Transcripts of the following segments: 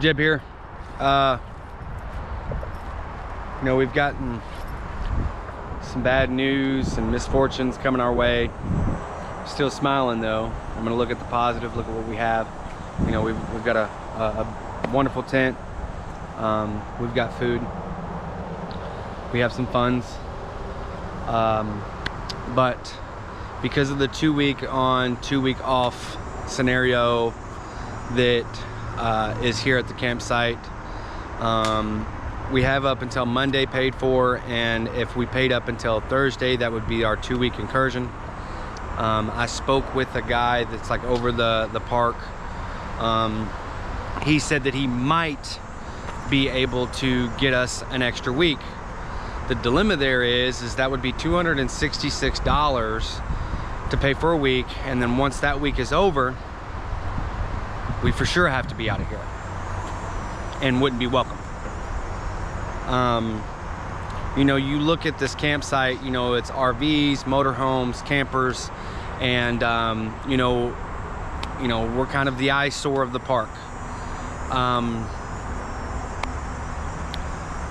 Jib here. You know, we've gotten some bad news and misfortunes coming our way. Still smiling though. I'm gonna look at the positive, look at what we have. You know, we've got a wonderful tent. We've got food. We have some funds. But because of the 2 week on, 2 week off scenario that is here at the campsite, we have up until Monday paid for, and if we paid up until Thursday, that would be our 2 week incursion. I spoke with a guy that's like over the park. He said that he might be able to get us an extra week. The dilemma there is that would be $266 to pay for a week, and then once that week is over, we for sure have to be out of here and wouldn't be welcome. You know, you look at this campsite, you know, it's RVs, motorhomes, campers, and you know, we're kind of the eyesore of the park.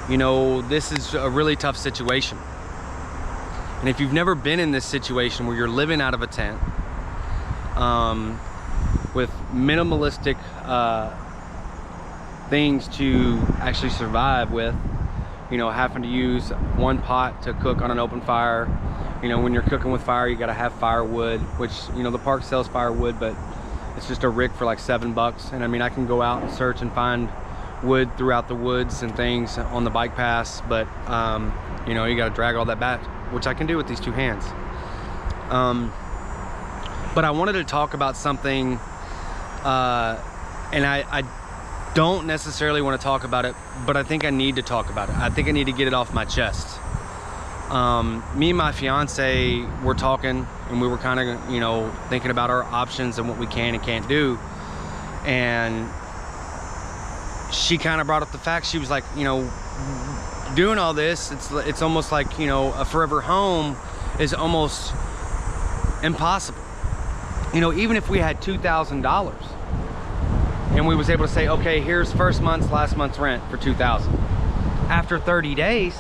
You know, this is a really tough situation. And if you've never been in this situation where you're living out of a tent, with minimalistic things to actually survive with, you know, having to use one pot to cook on an open fire. You know, when you're cooking with fire, you gotta have firewood, which, you know, the park sells firewood, but it's just a rick for like $7. And I mean, I can go out and search and find wood throughout the woods and things on the bike paths, but you know, you got to drag all that back, which I can do with these two hands. But I wanted to talk about something, and I don't necessarily want to talk about it, but I think I need to talk about it. I think I need to get it off my chest. Me and my fiance were talking, and we were kind of, you know, thinking about our options and what we can and can't do, and she kind of brought up the fact, she was like, you know, doing all this, it's almost like, you know, a forever home is almost impossible. You know, even if we had $2,000 and we was able to say, okay, here's first month's, last month's rent for $2,000. After 30 days,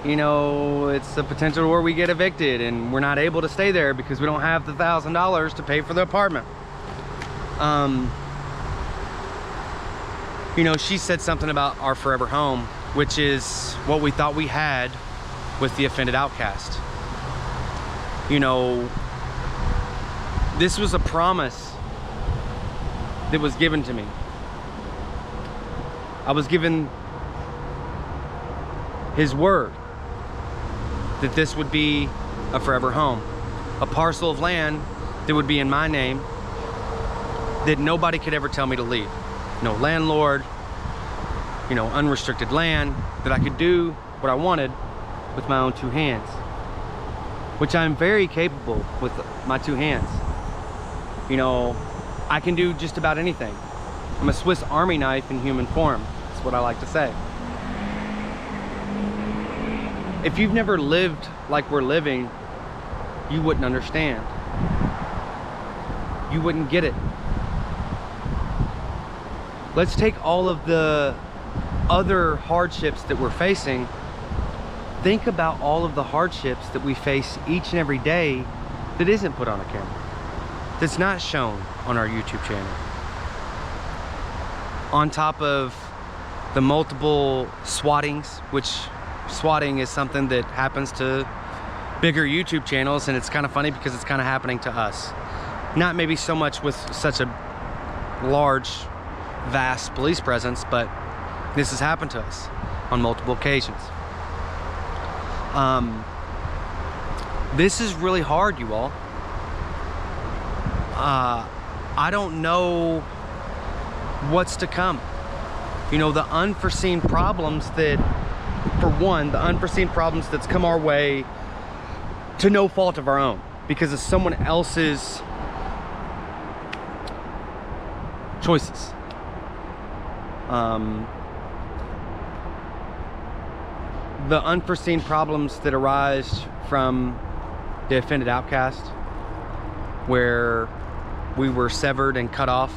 you know, it's the potential where we get evicted and we're not able to stay there because we don't have the $1,000 to pay for the apartment. You know, she said something about our forever home, which is what we thought we had with the offended outcast. You know, this was a promise that was given to me. I was given his word that this would be a forever home, a parcel of land that would be in my name, that nobody could ever tell me to leave. No landlord, you know, unrestricted land, that I could do what I wanted with my own two hands, which I'm very capable with my two hands. You know, I can do just about anything. I'm a Swiss Army knife in human form. That's what I like to say. If you've never lived like we're living, you wouldn't understand. You wouldn't get it. Let's take all of the other hardships that we're facing. Think about all of the hardships that we face each and every day that isn't put on a camera, that's not shown on our YouTube channel. On top of the multiple swattings, which swatting is something that happens to bigger YouTube channels, and it's kind of funny because it's kind of happening to us. Not maybe so much with such a large, vast police presence, but this has happened to us on multiple occasions. This is really hard, you all. I don't know what's to come. You know, the unforeseen problems that, for one, the unforeseen problems that's come our way to no fault of our own, because of someone else's choices. The unforeseen problems that arise from the offended outcast, where we were severed and cut off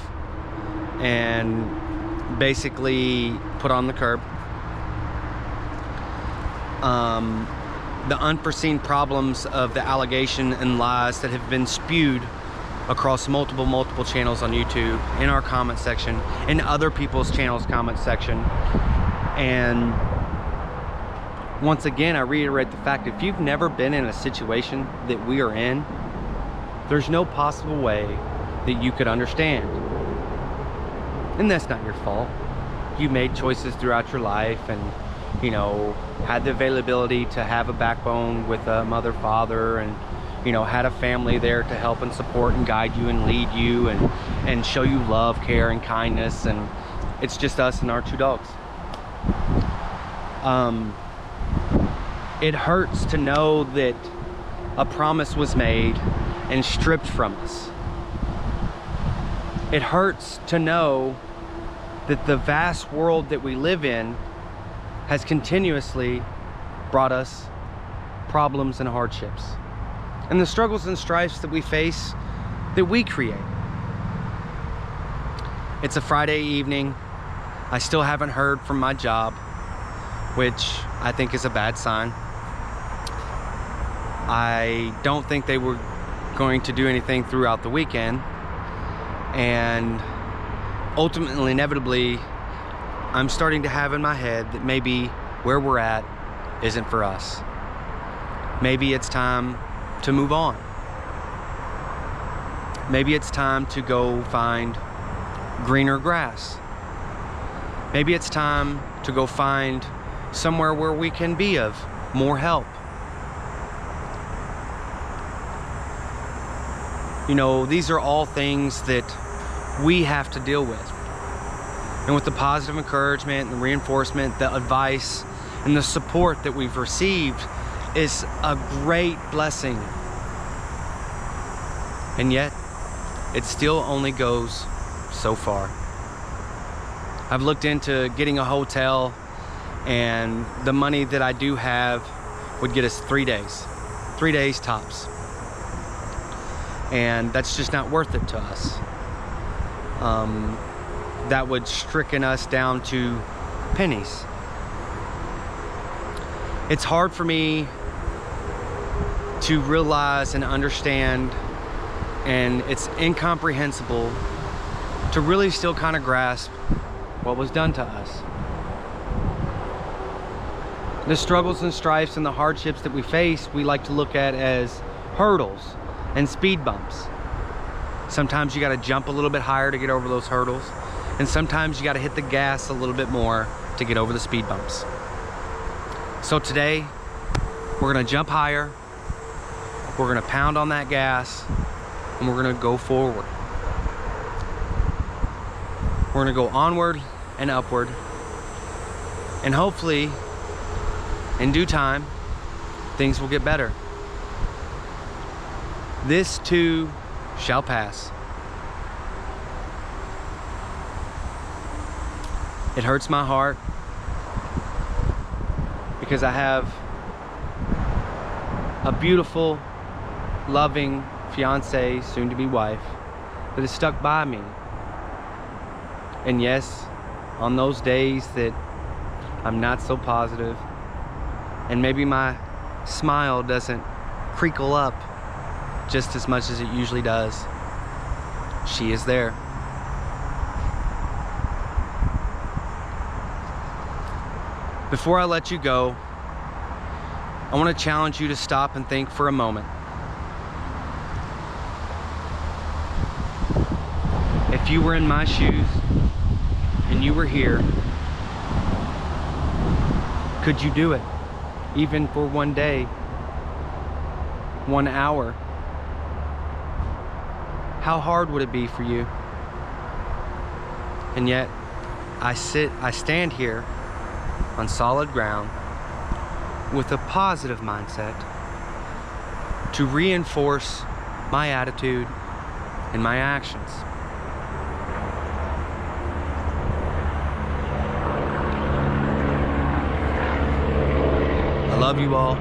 and basically put on the curb. The unforeseen problems of the allegation and lies that have been spewed across multiple channels on YouTube, in our comment section, in other people's channels comment section. And once again, I reiterate the fact, if you've never been in a situation that we are in, there's no possible way that you could understand. And that's not your fault. You made choices throughout your life, and you know, had the availability to have a backbone with a mother, father, and you know, had a family there to help and support and guide you and lead you and show you love, care, and kindness. And it's just us and our 2 dogs. It hurts to know that a promise was made and stripped from us. It hurts to know that the vast world that we live in has continuously brought us problems and hardships, and the struggles and strifes that we face, that we create. It's a Friday evening. I still haven't heard from my job, which I think is a bad sign. I don't think they were going to do anything throughout the weekend, and ultimately, inevitably, I'm starting to have in my head that maybe where we're at isn't for us. Maybe it's time to move on. Maybe it's time to go find greener grass. Maybe it's time to go find somewhere where we can be of more help. You know, these are all things that we have to deal with. And with the positive encouragement, the reinforcement, the advice, and the support that we've received is a great blessing. And yet, it still only goes so far. I've looked into getting a hotel, and the money that I do have would get us 3 days. 3 days tops. And that's just not worth it to us. That would stricken us down to pennies. It's hard for me to realize and understand, and it's incomprehensible to really still kind of grasp what was done to us. The struggles and strifes and the hardships that we face, we like to look at as hurdles and speed bumps. Sometimes you got to jump a little bit higher to get over those hurdles, and sometimes you got to hit the gas a little bit more to get over the speed bumps. So today, we're gonna jump higher, we're gonna pound on that gas, and we're gonna go forward. We're gonna go onward and upward, and hopefully, in due time, things will get better. This too shall pass. It hurts my heart because I have a beautiful, loving fiance, soon-to-be wife, that has stuck by me. And yes, on those days that I'm not so positive, and maybe my smile doesn't creakle up just as much as it usually does, she is there. Before I let you go, I want to challenge you to stop and think for a moment. If you were in my shoes and you were here, could you do it? Even for one day, 1 hour? How hard would it be for you? And yet, I stand here on solid ground with a positive mindset to reinforce my attitude and my actions. I love you all.